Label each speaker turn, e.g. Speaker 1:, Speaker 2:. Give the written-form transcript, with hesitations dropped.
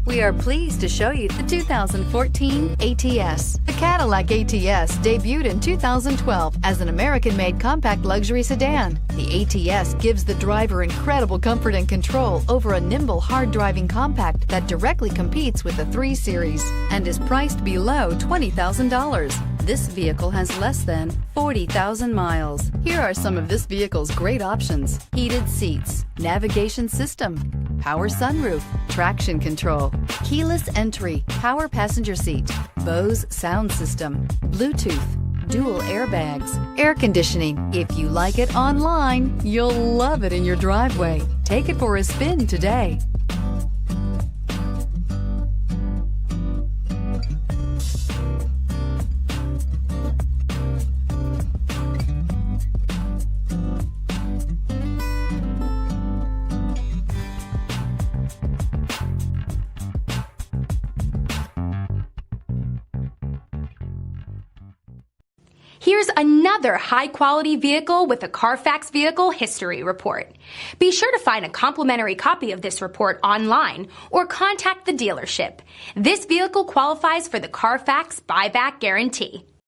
Speaker 1: We are pleased to show you the 2014 ATS. The Cadillac ATS debuted in 2012 as an American-made compact luxury sedan. The ATS gives the driver incredible comfort and control over a nimble, hard-driving compact that directly competes with the 3 Series and is priced below $20,000. This vehicle has less than 40,000 miles. Here are some of this vehicle's great options: heated seats, navigation system, power sunroof, traction control, keyless entry, power passenger seat, Bose sound system, Bluetooth, dual airbags, air conditioning. If you like it online, you'll love it in your driveway. Take it for a spin today.
Speaker 2: Here's another high-quality vehicle with a Carfax Vehicle History Report. Be sure to find a complimentary copy of this report online or contact the dealership. This vehicle qualifies for the Carfax Buyback Guarantee.